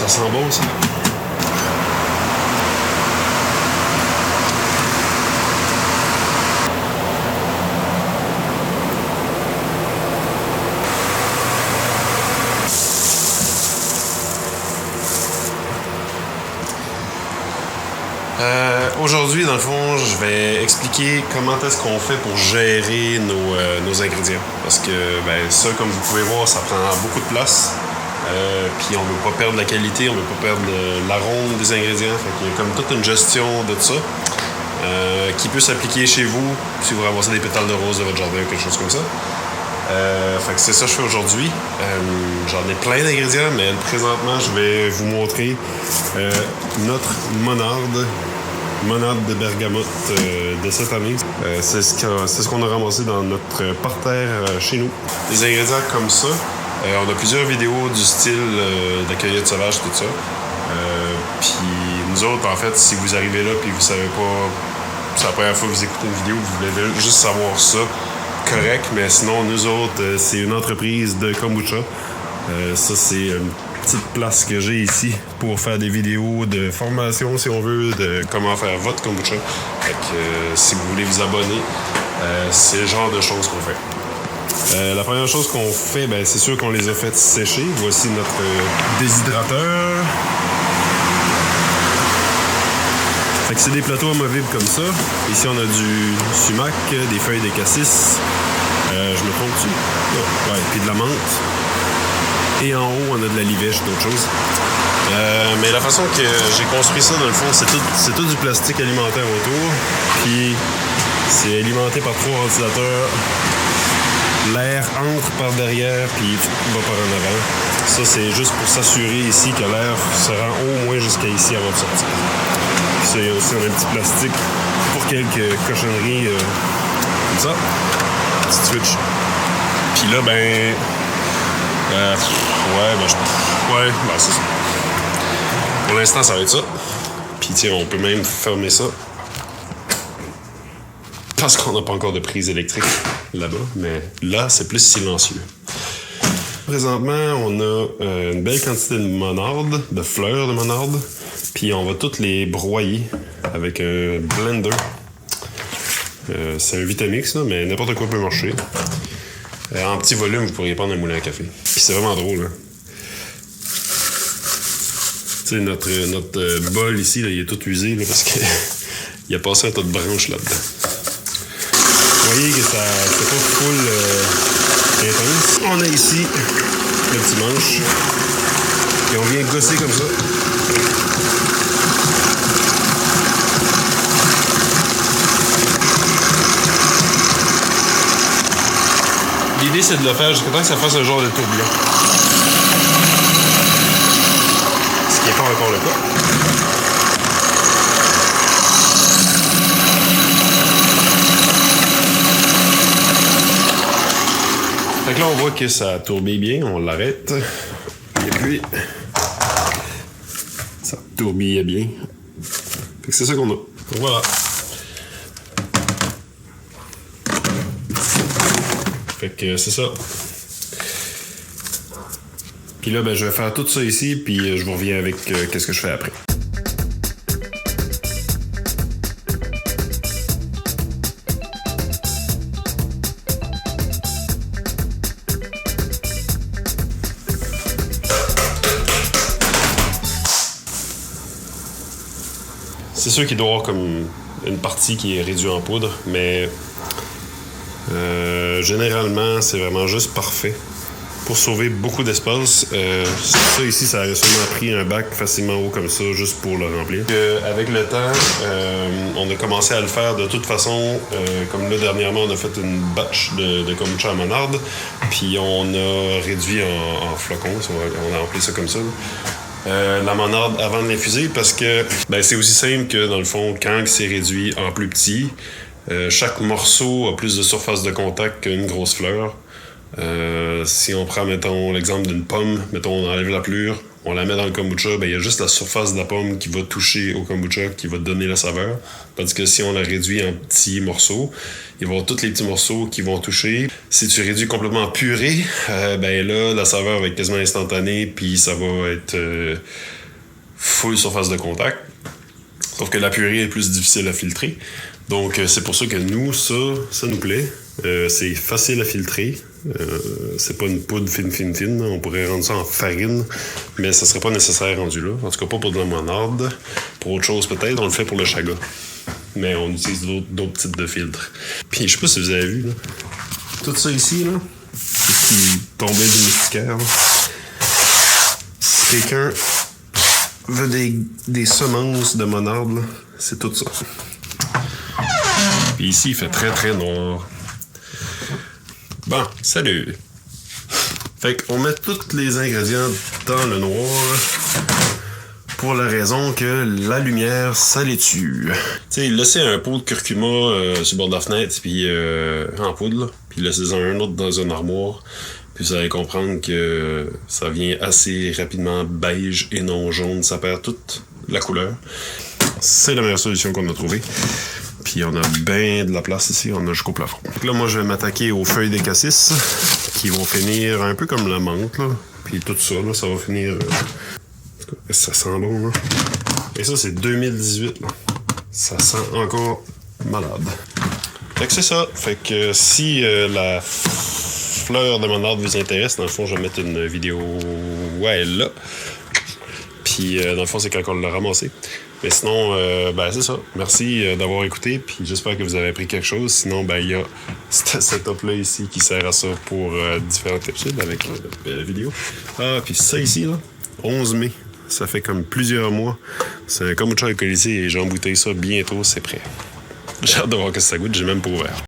Ça sent bon, ça. Aujourd'hui, dans le fond, je vais expliquer comment est-ce qu'on fait pour gérer nos ingrédients. Parce que ça, comme vous pouvez voir, ça prend beaucoup de place. Puis on ne veut pas perdre la qualité, on ne veut pas perdre l'arôme des ingrédients. Fait qu'il y a comme toute une gestion de ça qui peut s'appliquer chez vous si vous ramassez des pétales de rose de votre jardin ou quelque chose comme ça. Fait que c'est ça que je fais aujourd'hui. J'en ai plein d'ingrédients, mais présentement, je vais vous montrer notre monarde de bergamote de cette année. C'est ce qu'on a ramassé dans notre parterre chez nous. Des ingrédients comme ça. On a plusieurs vidéos du style de cueillette sauvage, tout ça. Puis nous autres, en fait, si vous arrivez là et vous savez pas, c'est la première fois que vous écoutez une vidéo, vous voulez juste savoir ça, correct, mais sinon, nous autres, c'est une entreprise de kombucha. Ça, c'est une petite place que j'ai ici pour faire des vidéos de formation, si on veut, de comment faire votre kombucha. Fait que si vous voulez vous abonner, c'est le genre de choses qu'on fait. La première chose qu'on fait, c'est sûr qu'on les a fait sécher. Voici notre déshydrateur. Fait que c'est des plateaux amovibles comme ça. Ici, on a du sumac, des feuilles de cassis. Je me trompe-tu? Oh, ouais, puis de la menthe. Et en haut, on a de la livèche, d'autres choses. Mais la façon que j'ai construit ça, dans le fond, c'est tout du plastique alimentaire autour. Puis c'est alimenté par 3 ventilateurs. L'air entre par derrière, puis va par en avant. Ça, c'est juste pour s'assurer ici que l'air se rend au moins jusqu'à ici avant de sortir. Puis ça, il y a aussi un petit plastique pour quelques cochonneries comme ça. Petite switch. Puis là, c'est ça. Pour l'instant, ça va être ça. Puis tiens, on peut même fermer ça. Parce qu'on n'a pas encore de prise électrique là-bas, mais là, c'est plus silencieux. Présentement, on a une belle quantité de monarde, de fleurs de monarde, puis on va toutes les broyer avec un blender. C'est un Vitamix, là, mais n'importe quoi peut marcher. En petit volume, vous pourriez prendre un moulin à café. Puis c'est vraiment drôle, hein. Tu sais, notre bol ici, là, il est tout usé là, parce que il a passé un tas de branches là-dedans. Vous voyez que c'est pas full intense. On a ici le petit manche. Et on vient gosser comme ça. L'idée, c'est de le faire jusqu'à temps que ça fasse un genre de tourbillon. Ce qui n'est pas encore le cas. Fait que là, on voit que ça tourbille bien, on l'arrête. Et puis, ça tourbille bien. Fait que c'est ça qu'on a. Donc voilà. Fait que c'est ça. Puis là, je vais faire tout ça ici, puis je vous reviens avec qu'est-ce que je fais après. C'est sûr qu'il doit y avoir comme une partie qui est réduite en poudre, mais généralement, c'est vraiment juste parfait pour sauver beaucoup d'espace. Ça ici, ça aurait sûrement pris un bac facilement haut comme ça, juste pour le remplir. Avec le temps, on a commencé à le faire de toute façon. Comme là, dernièrement, on a fait une batch de kombucha à monarde, puis on a réduit en flocons, on a rempli ça comme ça. La monarde avant de l'infuser parce que c'est aussi simple que dans le fond quand c'est réduit en plus petit, chaque morceau a plus de surface de contact qu'une grosse fleur. Si on prend mettons l'exemple d'une pomme, mettons on enlève la pelure, on la met dans le kombucha, ben il y a juste la surface de la pomme qui va toucher au kombucha, qui va donner la saveur. Tandis que si on la réduit en petits morceaux, il va y avoir tous les petits morceaux qui vont toucher. Si tu réduis complètement en purée, ben là, la saveur va être quasiment instantanée, puis ça va être full surface de contact. Sauf que la purée est plus difficile à filtrer. Donc, c'est pour ça que nous, ça nous plaît. C'est facile à filtrer. C'est pas une poudre fine. On pourrait rendre ça en farine, mais ça serait pas nécessaire rendu là. En tout cas, pas pour de la monarde. Pour autre chose, peut-être, on le fait pour le chaga. Mais on utilise d'autres types de filtres. Puis, je sais pas si vous avez vu, là. Tout ça ici, là, c'est ce qui tombait du moustiquaire. Si quelqu'un veut des semences de monarde, là, c'est tout ça. Puis ici, il fait très, très noir. Bon, salut! Fait qu'on met tous les ingrédients dans le noir pour la raison que la lumière, ça les tue. Tu sais, laissez un pot de curcuma sur le bord de la fenêtre, puis en poudre, là, puis laissez-en un autre dans une armoire, puis vous allez comprendre que ça vient assez rapidement beige et non jaune, ça perd toute la couleur. C'est la meilleure solution qu'on a trouvée. Puis on a bien de la place ici, on a jusqu'au plafond. Donc là, moi, je vais m'attaquer aux feuilles des cassis qui vont finir un peu comme la menthe, là. Puis tout ça, là, ça va finir... ça sent bon, là. Et ça, c'est 2018, là. Ça sent encore malade. Fait que c'est ça. Fait que si la fleur de monarde vous intéresse, dans le fond, je vais mettre une vidéo... ouais, là. Puis dans le fond, c'est quand on l'a ramassé. Mais sinon, ben c'est ça. Merci d'avoir écouté, puis j'espère que vous avez appris quelque chose. Sinon, ben il y a ce setup-là ici qui sert à ça pour différentes capsules avec la vidéo. Ah, puis ça ici, là, 11 mai. Ça fait comme plusieurs mois. C'est un kombucha alcoolisé et j'ai embouteillé ça bientôt, c'est prêt. J'ai hâte de voir que ça goûte, j'ai même pas ouvert.